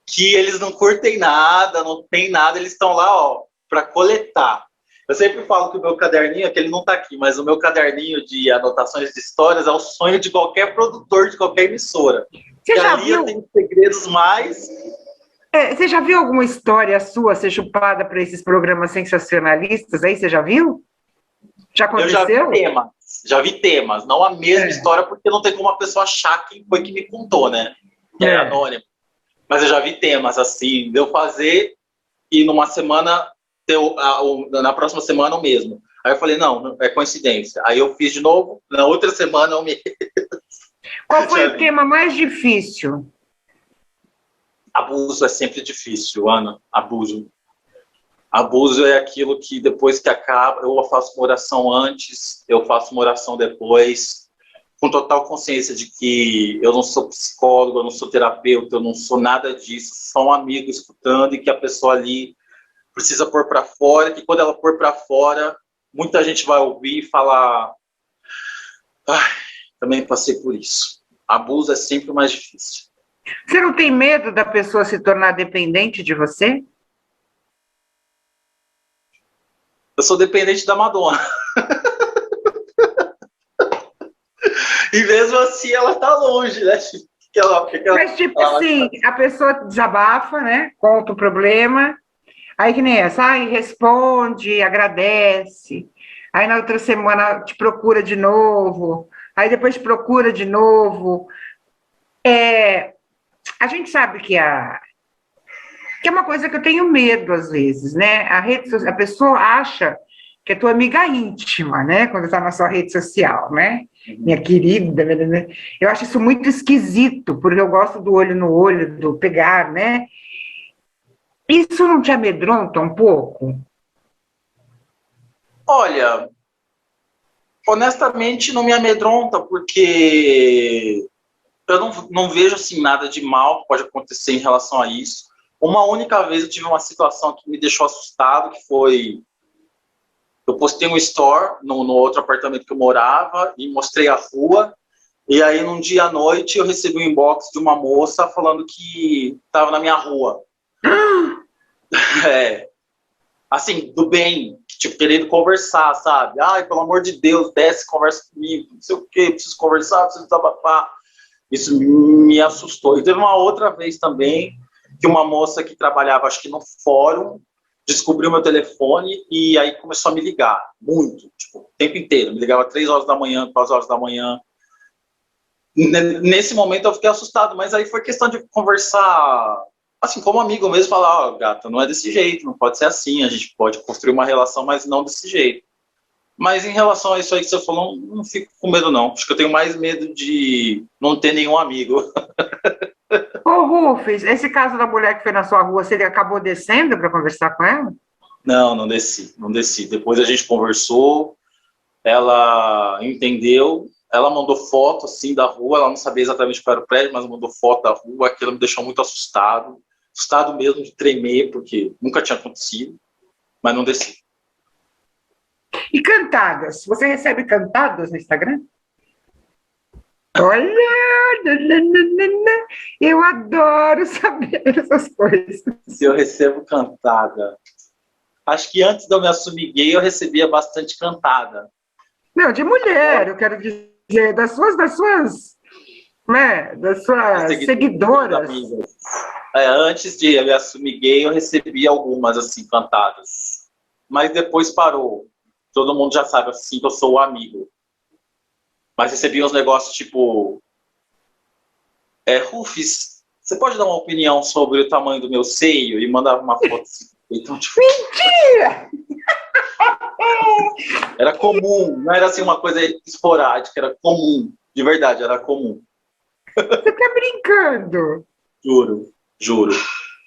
que eles não curtem nada, não tem nada, eles estão lá, ó, para coletar. Eu sempre falo que o meu caderninho, que ele não está aqui, mas o meu caderninho de anotações de histórias é o sonho de qualquer produtor, de qualquer emissora. Você já ali viu? eu tenho segredos mais... Você já viu alguma história sua ser chupada para esses programas sensacionalistas aí? Você já viu? Já aconteceu? Eu já vi temas, não a mesma história, porque não tem como a pessoa achar quem foi que me contou, né? Que é anônimo. Mas eu já vi temas, assim, de eu fazer e numa semana, na próxima semana o mesmo. Aí eu falei, não, é coincidência. Aí eu fiz de novo, na outra semana eu me... Qual foi o tema mais difícil? Abuso é sempre difícil, Ana. Abuso. Abuso é aquilo que depois que acaba, eu faço uma oração antes, eu faço uma oração depois, com total consciência de que eu não sou psicólogo, eu não sou terapeuta, eu não sou nada disso, só um amigo escutando e que a pessoa ali precisa pôr para fora, que quando ela pôr para fora, muita gente vai ouvir e falar, também passei por isso. Abuso é sempre o mais difícil. Você não tem medo da pessoa se tornar dependente de você? Eu sou dependente da Madonna. E mesmo assim ela tá longe, né? Mas tipo assim, a pessoa desabafa, né? Conta o problema, aí que nem essa, responde, agradece, aí na outra semana te procura de novo, aí depois te procura de novo. A gente sabe que é uma coisa que eu tenho medo às vezes, né? A pessoa acha que é tua amiga íntima, né? Quando está na sua rede social, né? Minha querida, eu acho isso muito esquisito, porque eu gosto do olho no olho, do pegar, né? Isso não te amedronta um pouco? Olha, Honestamente, não me amedronta, porque eu não vejo assim, nada de mal que pode acontecer em relação a isso. Uma única vez eu tive uma situação que me deixou assustado, que foi... Eu postei um store no outro apartamento que eu morava e mostrei a rua. E aí, num dia à noite, eu recebi um inbox de uma moça falando que estava na minha rua. Assim, do bem, tipo, querendo conversar, sabe? Ai, pelo amor de Deus, desce, conversa comigo, não sei o quê, preciso conversar, preciso desabafar. Isso me assustou. E teve uma outra vez também, que uma moça que trabalhava, acho que no fórum, descobriu meu telefone e aí começou a me ligar, muito, tipo, o tempo inteiro. Me ligava 3 horas da manhã, 4 horas da manhã. Nesse momento eu fiquei assustado, mas aí foi questão de conversar, assim, como amigo mesmo, falar, ó, gata, não é desse jeito, não pode ser assim, a gente pode construir uma relação, mas não desse jeito. Mas em relação a isso aí que você falou, não fico com medo, não. Acho que eu tenho mais medo de não ter nenhum amigo. Ô, Rufus, esse caso da mulher que foi na sua rua, você acabou descendo para conversar com ela? Não desci. Depois a gente conversou, ela entendeu, ela mandou foto, assim, da rua, ela não sabia exatamente qual era o prédio, mas mandou foto da rua, aquilo me deixou muito assustado mesmo de tremer, porque nunca tinha acontecido, mas não desci. E cantadas? Você recebe cantadas no Instagram? Olha, eu adoro saber essas coisas. Se eu recebo cantada, acho que antes de eu me assumir gay, eu recebia bastante cantada. Não, de mulher, eu quero dizer, das suas seguidoras. Antes de eu me assumir gay, eu recebia algumas, assim, cantadas. Mas depois parou. Todo mundo já sabe, assim, que eu sou o amigo. Mas recebi uns negócios tipo... Rufus, você pode dar uma opinião sobre o tamanho do meu seio? E mandava uma foto assim. Então, tipo... Mentira! Era comum, não era assim uma coisa esporádica, era comum. De verdade, era comum. Você tá brincando? Juro.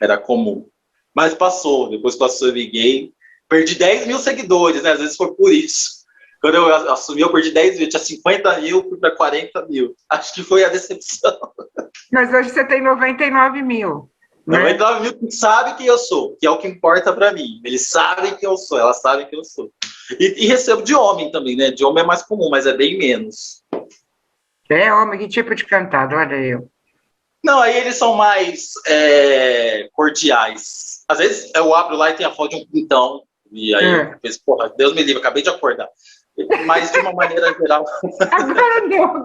Era comum. Mas passou, depois que eu assumi gay, perdi 10 mil seguidores, né? Às vezes foi por isso. Quando eu assumi, eu perdi 10 mil, tinha 50 mil, fui para 40 mil. Acho que foi a decepção. Mas hoje você tem 99 mil. Né? 99 mil sabe quem eu sou, que é o que importa para mim. Eles sabem quem eu sou, elas sabem quem eu sou. E recebo de homem também, né? De homem é mais comum, mas é bem menos. Homem, que tipo de cantada? Olha eu. Não, aí eles são mais cordiais. Às vezes eu abro lá e tem a foto de um pintão. E aí eu penso, porra, Deus me livre, acabei de acordar. Mas de uma maneira geral. Agora não.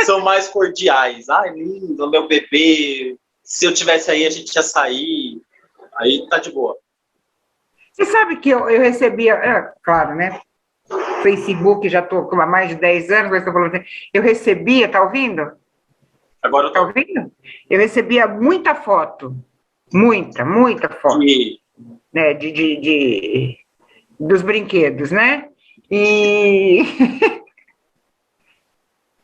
São mais cordiais. Ai, lindo, meu bebê. Se eu tivesse aí, a gente ia sair. Aí tá de boa. Você sabe que eu recebia, claro, né? Facebook, já estou há mais de 10 anos, mas estou falando assim, eu recebia, tá ouvindo? Agora eu tô. Tá ouvindo? Eu recebia muita foto. Muita foto. Né, dos brinquedos, né? E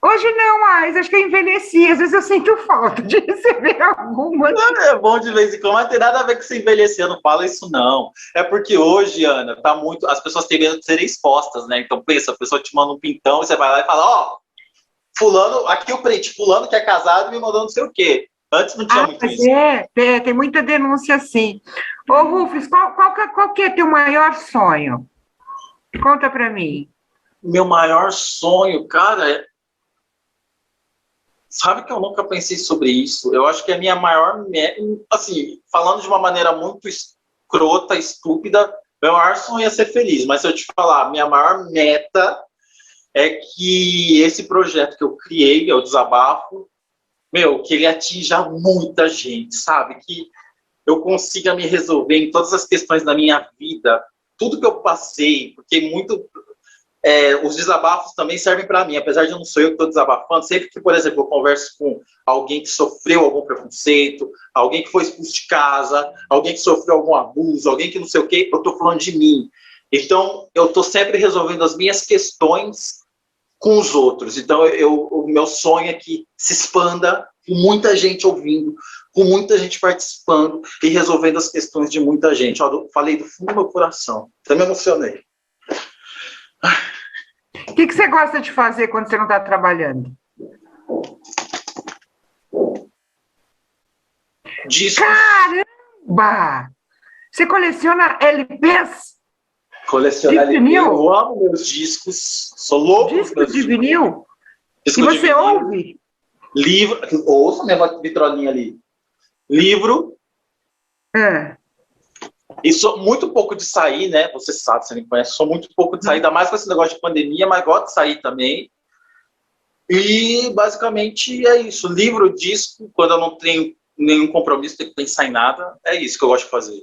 hoje não mais, acho que eu envelheci, às vezes eu sinto falta de receber alguma. Não, é bom de vez em quando, mas não tem nada a ver com você envelhecer, não fala isso não. É porque hoje, Ana, tá muito, as pessoas têm medo de serem expostas, né? Então pensa, a pessoa te manda um pintão e você vai lá e fala, ó, fulano, aqui o print, fulano que é casado me mandou não sei o quê. Antes não tinha muito isso. Tem muita denúncia assim. Ô, Rufus, qual que é teu maior sonho? Conta pra mim. Meu maior sonho, cara, sabe que eu nunca pensei sobre isso? Eu acho que a minha maior meta, assim, falando de uma maneira muito escrota, estúpida, meu maior sonho é ser feliz. Mas se eu te falar, minha maior meta é que esse projeto que eu criei, o Desabafo, que ele atinja muita gente, sabe? Que eu consiga me resolver em todas as questões da minha vida, tudo que eu passei, porque os desabafos também servem para mim, apesar de não sou eu que estou desabafando, sempre que, por exemplo, eu converso com alguém que sofreu algum preconceito, alguém que foi expulso de casa, alguém que sofreu algum abuso, alguém que não sei o quê, eu estou falando de mim. Então, eu estou sempre resolvendo as minhas questões com os outros. Então, o meu sonho é que se expanda, com muita gente ouvindo, com muita gente participando e resolvendo as questões de muita gente. Ó, falei do fundo do meu coração, até me emocionei. você gosta de fazer quando você não está trabalhando? Discos, Caramba! Você coleciona LPs? colecionar De LP, vinil? eu amo meus discos, sou louco pelos Discos meus de discos. vinil? Disco E de você vinil, ouve? livro, ouça a minha vitrolinha ali. Livro, Ah, e sou muito pouco de sair, né? Você sabe, você me conhece, sou muito pouco de sair, ainda mais com esse negócio de pandemia, mas gosto de sair também. E basicamente é isso. Livro, disco, quando eu não tenho nenhum compromisso, tenho que pensar em nada, é isso que eu gosto de fazer.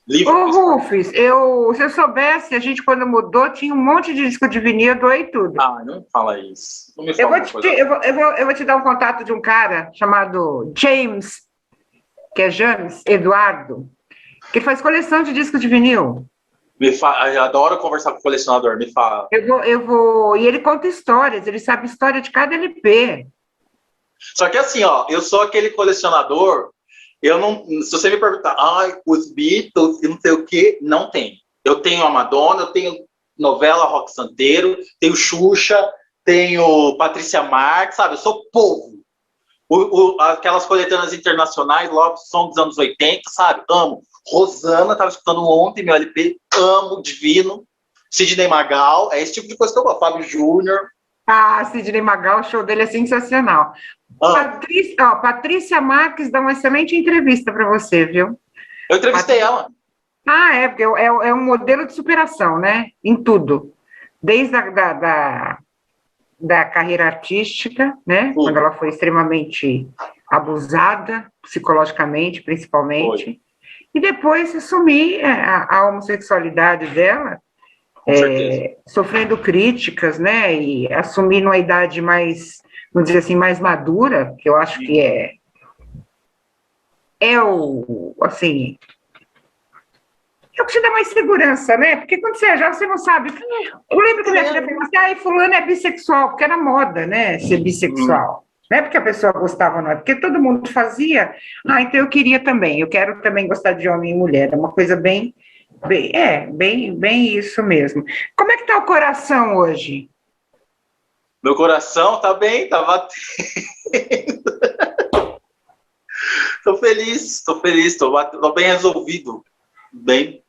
Livro, Ô, disco. Rufus, se eu soubesse, a gente quando mudou tinha um monte de disco de vinil, eu doei tudo. Ah, não fala isso. Não me Eu fala vou uma te, coisa. eu vou te dar um contato de um cara chamado James, que é James Eduardo, que faz coleção de discos de vinil. Eu adoro conversar com o colecionador, me fala. E ele conta histórias, ele sabe a história de cada LP. Só que assim, ó, eu sou aquele colecionador, eu não, se você me perguntar, os Beatles e não sei o que, não tem. Eu tenho a Madonna, eu tenho novela Rock Santeiro, tenho Xuxa, tenho Patrícia Marques, sabe? Eu sou povo. Aquelas coletâneas internacionais, Love Song dos anos 80, sabe? Amo. Rosana, estava escutando ontem meu LP, amo, divino. Sidney Magal, é esse tipo de coisa que eu gosto. Fábio Júnior, Ah, Sidney Magal, o show dele é sensacional. amo. Patrícia Marques dá uma excelente entrevista para você, viu? Eu entrevistei ela. Porque é um modelo de superação, né? Em tudo. Desde da carreira artística, né? Quando ela foi extremamente abusada, psicologicamente, principalmente. E depois assumir a homossexualidade dela, Com certeza. sofrendo críticas, né? E assumir numa idade mais, vamos dizer assim, mais madura, que eu acho que assim, é o que te dá mais segurança, né? Porque quando você é jovem, você não sabe. Eu lembro que minha filha falou assim, fulano é bissexual, porque era moda, né? Ser bissexual. Não é porque a pessoa gostava, não, é porque todo mundo fazia. Então eu queria também, eu quero também gostar de homem e mulher. É uma coisa bem isso mesmo. Como é que tá o coração hoje? Meu coração tá bem, tá batendo. Tô feliz, tô bem resolvido. Bem.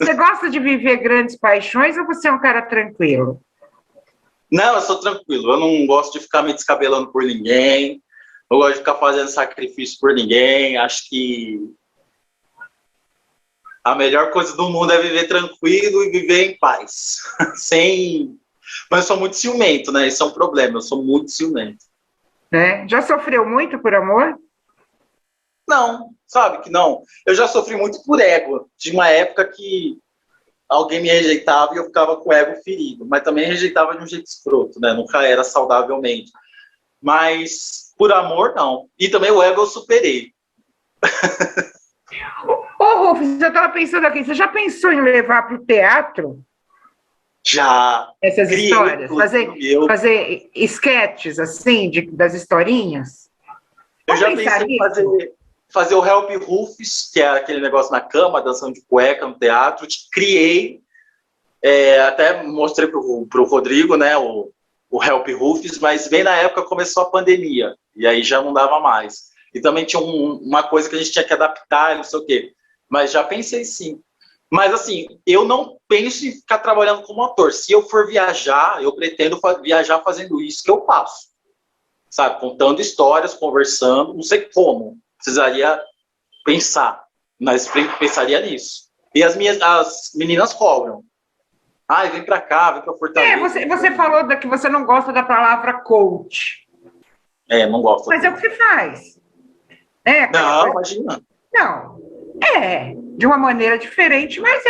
Você gosta de viver grandes paixões ou você é um cara tranquilo? Não, eu sou tranquilo. Eu não gosto de ficar me descabelando por ninguém. Eu gosto de ficar fazendo sacrifício por ninguém. Acho que a melhor coisa do mundo é viver tranquilo e viver em paz. Mas eu sou muito ciumento, né? Isso é um problema. Eu sou muito ciumento. Já sofreu muito por amor? Não, sabe que não. Eu já sofri muito por ego. Tinha uma época que alguém me rejeitava e eu ficava com o ego ferido. Mas também rejeitava de um jeito escroto, né? Nunca era saudavelmente. Mas por amor, não. E também o ego eu superei. Ô, Rufus, eu estava pensando aqui, você já pensou em levar para o teatro? Já. Essas histórias? Fazer esquetes, assim, das historinhas? Eu já pensei em fazer o Help Rufus, que é aquele negócio na cama, dançando de cueca no teatro. Criei, até mostrei pro Rodrigo, né, o Help Rufus, mas bem na época começou a pandemia, e aí já não dava mais. E também tinha uma coisa que a gente tinha que adaptar, não sei o quê. Mas já pensei sim. Mas assim, eu não penso em ficar trabalhando como ator. Se eu for viajar, eu pretendo viajar fazendo isso que eu faço. Sabe, contando histórias, conversando, não sei como. Precisaria pensar, mas pensaria nisso. E as meninas cobram. Vem pra cá, vem pra Fortaleza. Você falou que você não gosta da palavra coach. Não gosto. Mas é o que você faz. Não, imagina. Não, de uma maneira diferente, mas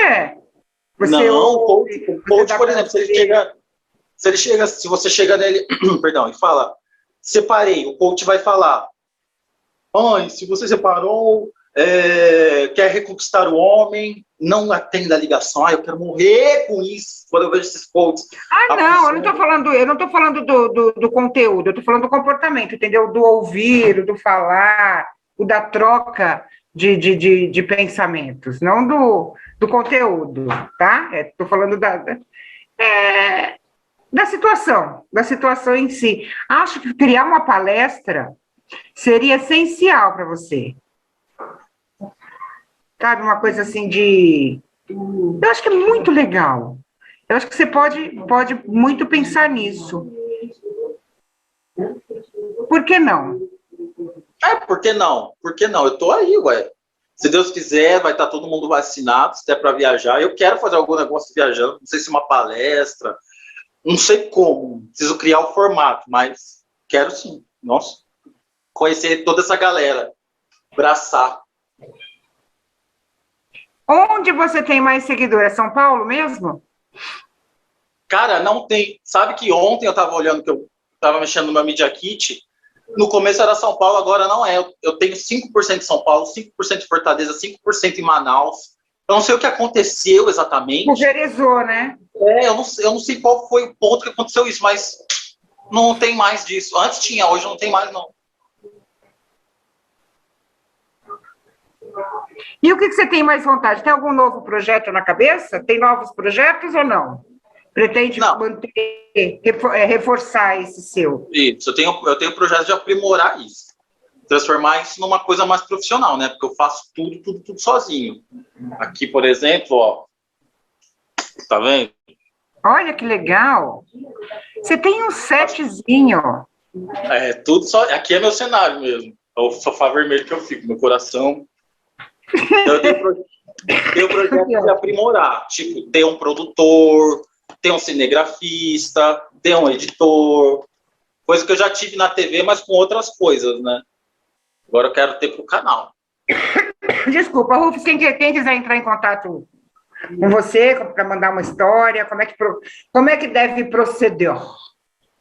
o coach, por exemplo, se você chega nele, perdão, e fala, separei, o coach vai falar, se você separou, quer reconquistar o homem, não atenda a ligação, eu quero morrer com isso, quando eu vejo esses coaches. Não, eu não estou falando do conteúdo, eu estou falando do comportamento, entendeu? Do ouvir, do falar, o da troca de pensamentos, não do conteúdo, tá? Estou falando da situação em si. Acho que criar uma palestra seria essencial para você. Sabe, uma coisa assim de... Eu acho que é muito legal. Eu acho que você pode muito pensar nisso. Por que não? Por que não? Por que não? Eu tô aí, ué. Se Deus quiser, vai estar todo mundo vacinado, se der para viajar. Eu quero fazer algum negócio viajando, não sei se uma palestra, não sei como, preciso criar o formato, mas quero sim. Nossa, conhecer toda essa galera, abraçar. Onde você tem mais seguidores? É São Paulo mesmo? Cara, não tem. Sabe que ontem eu estava olhando, que eu estava mexendo no meu Media Kit, no começo era São Paulo, agora não é. Eu tenho 5% de São Paulo, 5% de Fortaleza, 5% em Manaus. Eu não sei o que aconteceu exatamente. Pulverizou, né? Eu não sei qual foi o ponto que aconteceu isso, mas não tem mais disso. Antes tinha, hoje não tem mais, não. E o que você tem mais vontade? Tem algum novo projeto na cabeça? Tem novos projetos ou não? Pretende manter, reforçar esse seu? Isso, eu tenho projeto de aprimorar isso. Transformar isso numa coisa mais profissional, né? Porque eu faço tudo sozinho. Aqui, por exemplo, ó. Tá vendo? Olha que legal. Você tem um setzinho. Tudo só. Aqui é meu cenário mesmo. É o sofá vermelho que eu fico, meu coração. Eu tenho projeto de aprimorar. Tipo, ter um produtor, ter um cinegrafista, ter um editor. Coisa que eu já tive na TV, mas com outras coisas, né? Agora eu quero ter pro canal. Desculpa, Rufus, quem quiser entrar em contato com você para mandar uma história, como é que deve proceder?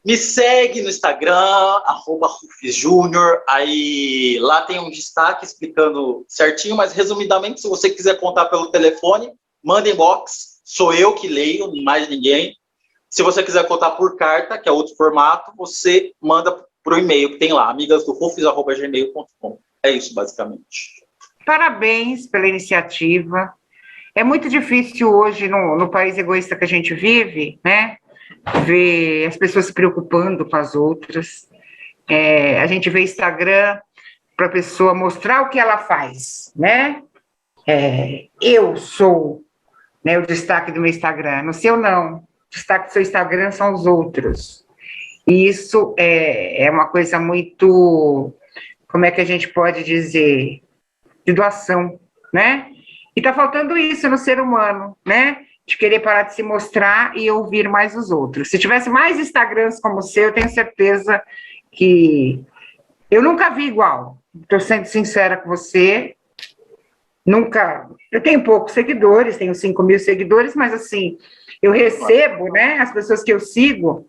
Me segue no Instagram, @RufusJúnior. Aí lá tem um destaque explicando certinho, mas resumidamente, se você quiser contar pelo telefone, manda inbox. Sou eu que leio, mais ninguém. Se você quiser contar por carta, que é outro formato, você manda pro e-mail que tem lá, amigasdorufus@gmail.com. É isso, basicamente. Parabéns pela iniciativa. É muito difícil hoje, no país egoísta que a gente vive, né? Ver as pessoas se preocupando com as outras. A gente vê Instagram para a pessoa mostrar o que ela faz, né? Eu sou, né, o destaque do meu Instagram. No seu, não. O destaque do seu Instagram são os outros. E isso é uma coisa muito, como é que a gente pode dizer, de doação, né? E está faltando isso no ser humano, né? De querer parar de se mostrar e ouvir mais os outros. Se tivesse mais Instagrams como o seu, eu tenho certeza que... Eu nunca vi igual. Estou sendo sincera com você. Nunca... Eu tenho poucos seguidores, tenho 5.000 seguidores, mas assim, eu recebo, né? As pessoas que eu sigo,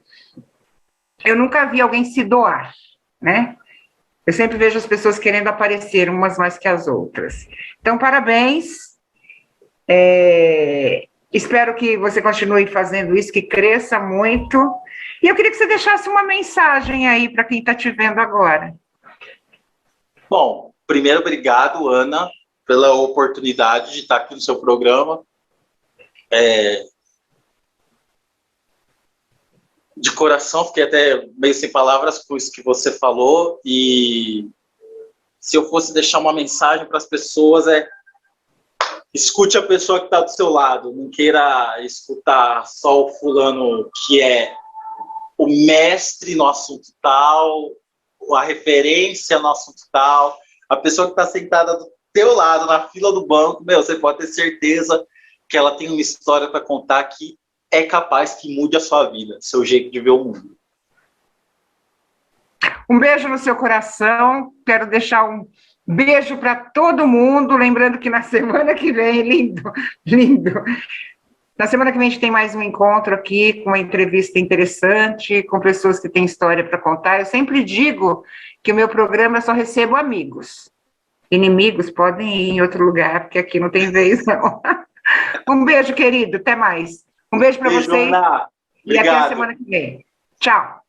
eu nunca vi alguém se doar, né? Eu sempre vejo as pessoas querendo aparecer, umas mais que as outras. Então, parabéns. Espero que você continue fazendo isso, que cresça muito. E eu queria que você deixasse uma mensagem aí para quem está te vendo agora. Bom, primeiro, obrigado, Ana, pela oportunidade de estar aqui no seu programa. De coração, fiquei até meio sem palavras com isso que você falou. E se eu fosse deixar uma mensagem para as pessoas, escute a pessoa que está do seu lado, não queira escutar só o fulano que é o mestre no assunto tal, a referência no assunto tal, a pessoa que está sentada do teu lado, na fila do banco, você pode ter certeza que ela tem uma história para contar que é capaz que mude a sua vida, seu jeito de ver o mundo. Um beijo no seu coração, quero deixar um beijo para todo mundo, lembrando que na semana que vem, lindo, na semana que vem a gente tem mais um encontro aqui, com uma entrevista interessante, com pessoas que têm história para contar. Eu sempre digo que o meu programa eu só recebo amigos. Inimigos podem ir em outro lugar, porque aqui não tem vez, não. Um beijo, querido, até mais. Um beijo para vocês. Ana. E até a semana que vem. Tchau.